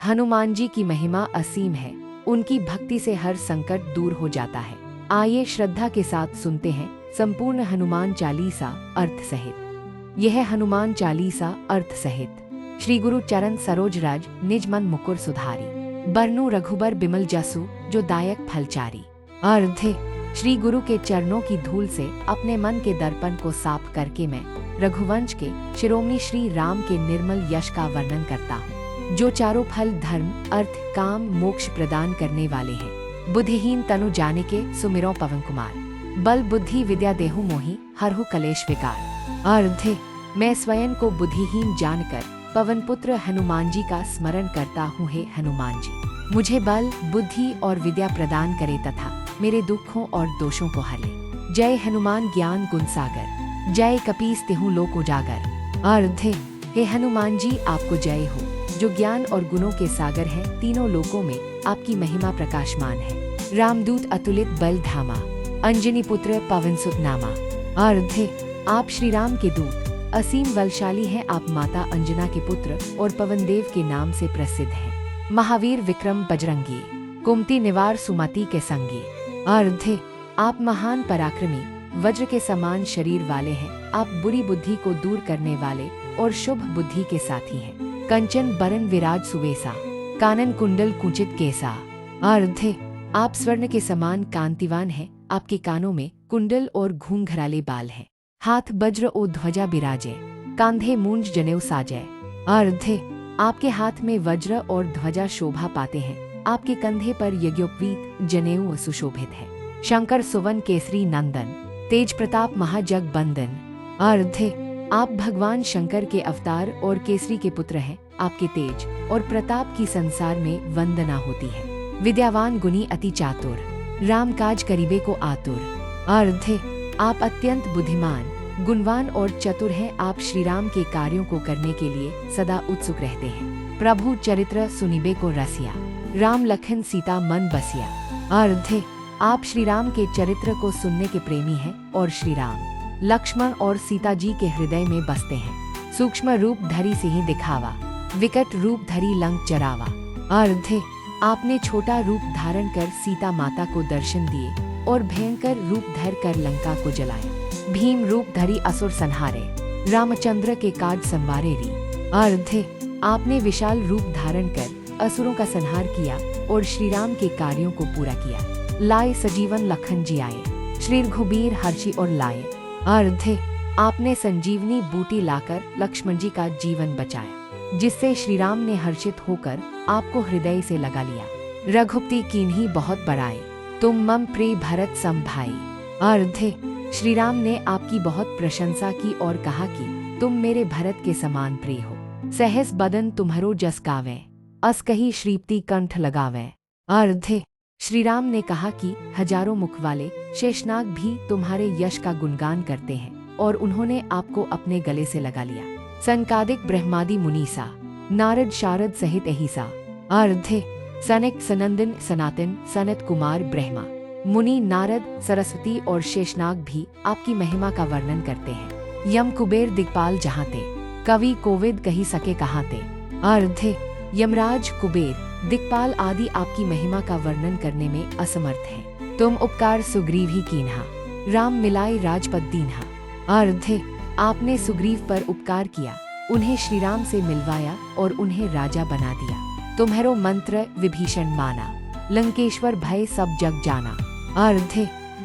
हनुमान जी की महिमा असीम है। उनकी भक्ति से हर संकट दूर हो जाता है। आइए श्रद्धा के साथ सुनते हैं संपूर्ण हनुमान चालीसा अर्थ सहित। यह हनुमान चालीसा अर्थ सहित। श्री गुरु चरण सरोज रज निज मन मुकुर सुधारी, बरनु रघुबर बिमल जसु जो दायक फलचारी। अर्थ: श्री गुरु के चरणों की धूल से अपने मन के दर्पण को साफ करके मैं रघुवंश के शिरोमणि श्री राम के निर्मल यश का वर्णन करता हूँ, जो चारों फल धर्म अर्थ काम मोक्ष प्रदान करने वाले हैं। बुद्धिहीन तनु जाने के सुमिरो पवन कुमार, बल बुद्धि विद्या देहु मोहि हरहु कलेश विकार। अर्थ: मैं स्वयं को बुद्धिहीन जानकर पवन पुत्र हनुमान जी का स्मरण करता हूँ। हे हनुमान जी, मुझे बल बुद्धि और विद्या प्रदान करे तथा मेरे दुखों और दोषों को हरे। जय हनुमान ज्ञान गुण सागर, जय कपीस तिहु लोक उजागर। अर्थ: हे हनुमान जी, आपको जय हो, जो ज्ञान और गुणों के सागर हैं। तीनों लोकों में आपकी महिमा प्रकाशमान है। रामदूत अतुलित बल धामा, अंजनी पुत्र पवन सुत नामा। अर्थ: आप श्री राम के दूत असीम बलशाली हैं। आप माता अंजना के पुत्र और पवन देव के नाम से प्रसिद्ध हैं। महावीर विक्रम बजरंगी, कुमति निवार सुमति के संगी। अर्थ: आप महान पराक्रमी वज्र के समान शरीर वाले हैं। आप बुरी बुद्धि को दूर करने वाले और शुभ बुद्धि के साथी हैं। कंचन बरन विराज सुवेसा, कानन कुंडल कुंचित केसा। अर्थ: आप स्वर्ण के समान कांतिवान हैं। आपके कानों में कुंडल और घूंघराले बाल हैं। हाथ वज्र ओ ध्वजा बिराजे, कांधे मूंज जनेऊ साजे। अर्थ: आपके हाथ में वज्र और ध्वजा शोभा पाते हैं। आपके कंधे पर यज्ञोपवीत जनेऊ सुशोभित है। शंकर सुवन केसरी नंदन, तेज प्रताप महाजग बंदन। अर्थ: आप भगवान शंकर के अवतार और केसरी के पुत्र हैं। आपके तेज और प्रताप की संसार में वंदना होती है। विद्यावान गुणी अति चातुर, राम काज करीबे को आतुर। अर्थ: आप अत्यंत बुद्धिमान गुणवान और चतुर हैं। आप श्री राम के कार्यों को करने के लिए सदा उत्सुक रहते हैं। प्रभु चरित्र सुनिबे को रसिया, राम लखन सीता मन बसिया। अर्थ: आप श्री राम के चरित्र को सुनने के प्रेमी हैं और श्री राम लक्ष्मण और सीता जी के हृदय में बसते हैं। सूक्ष्म रूप धरी सिंह दिखावा, विकट रूप धरी लंक चरावा। अर्थ: आपने छोटा रूप धारण कर सीता माता को दर्शन दिए और भयंकर रूप धर कर लंका को जलाया। भीम रूप धरी असुर संहारे, रामचंद्र के काज संवारे री। अर्थ: आपने विशाल रूप धारण कर असुरों का संहार किया और श्री राम के कार्यों को पूरा किया। लाए सजीवन लखन जी आए, श्री रघुबीर हर्षि और लाए। अर्थ: आपने संजीवनी बूटी लाकर लक्ष्मण जी का जीवन बचाया, जिससे श्री राम ने हर्षित होकर आपको हृदय से लगा लिया। रघुपति कीन्ही बहुत बड़ाई, तुम मम प्रिय भरत सम भाई। अर्थ: श्री राम ने आपकी बहुत प्रशंसा की और कहा कि तुम मेरे भरत के समान प्रिय हो। सहस बदन तुम्हरो जस गावे, अस कही श्रीपति कंठ लगावे। अर्थ: श्री राम ने कहा कि हजारों मुख वाले शेषनाग भी तुम्हारे यश का गुणगान करते हैं और उन्होंने आपको अपने गले से लगा लिया। संकादिक ब्रह्मादि मुनीसा, नारद शारद सहित अहिसा। अर्थ: सनक सनंदन सनातन सनत कुमार ब्रह्मा मुनि नारद सरस्वती और शेषनाग भी आपकी महिमा का वर्णन करते हैं। यम कुबेर दिक्पाल जहाँते, कवि कोविद कही सके कहाते। अर्थ: यमराज कुबेर दिक्पाल आदि आपकी महिमा का वर्णन करने में असमर्थ हैं। तुम उपकार सुग्रीव ही कीन्हा, राम मिलाए राजपद दीन्हा। अर्थ: आपने सुग्रीव पर उपकार किया, उन्हें श्री राम से मिलवाया और उन्हें राजा बना दिया। तुम्हारो मंत्र विभीषण माना, लंकेश्वर भय सब जग जाना। अर्थ: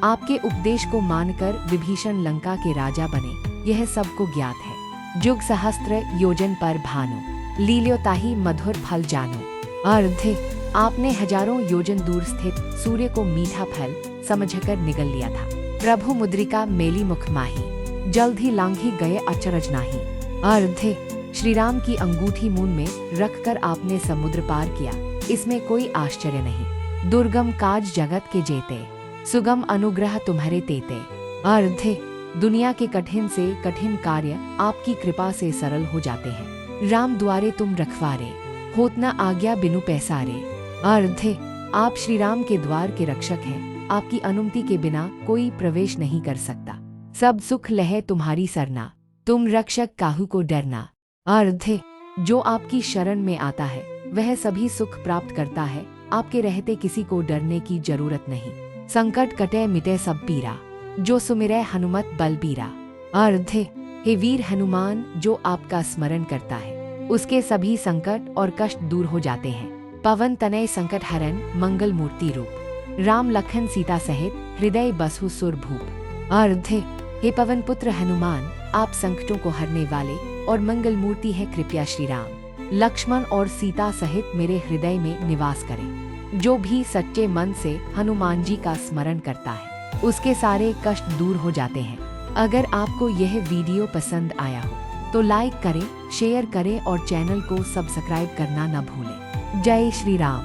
आपके उपदेश को मानकर विभीषण लंका के राजा बने, यह सबको ज्ञात है। जुग सहस्त्र योजन पर भानु, लील्योताही मधुर फल जानो। अर्थ: आपने हजारों योजन दूर स्थित सूर्य को मीठा फल समझकर निगल लिया था। प्रभु मुद्रिका मेली मुख माही, जल्द ही लांघी गए अचरज नाही। अर्थ: श्री राम की अंगूठी मून में रखकर आपने समुद्र पार किया, इसमें कोई आश्चर्य नहीं। दुर्गम काज जगत के जेते, सुगम अनुग्रह तुम्हारे तेते। अर्थ: दुनिया के कठिन से कठिन कार्य आपकी कृपा से सरल हो जाते हैं। राम द्वारे तुम रखवारे, होत न आज्ञा बिनु पैसारे। अर्थ: आप श्री राम के द्वार के रक्षक हैं। आपकी अनुमति के बिना कोई प्रवेश नहीं कर सकता। सब सुख लहे तुम्हारी सरना, तुम रक्षक काहू को डरना। अर्थ: जो आपकी शरण में आता है वह सभी सुख प्राप्त करता है। आपके रहते किसी को डरने की जरूरत नहीं। संकट कटे मिटे सब पीरा, जो सुमिरै हनुमत बलबीरा। अर्थ है, हे वीर हनुमान, जो आपका स्मरण करता है उसके सभी संकट और कष्ट दूर हो जाते हैं। पवन तनय संकट हरन, मंगल मूर्ति रूप। राम लखन सीता सहित, हृदय बसहु सुर भूप। अर्थ है, हे पवन पुत्र हनुमान, आप संकटों को हरने वाले और मंगल मूर्ति है। कृपया श्री राम, लक्ष्मण और सीता सहित मेरे हृदय में निवास करें। जो भी सच्चे मन से हनुमान जी का स्मरण करता है उसके सारे कष्ट दूर हो जाते हैं। अगर आपको यह वीडियो पसंद आया हो तो लाइक करें, शेयर करें और चैनल को सब्सक्राइब करना न भूलें। जय श्री राम।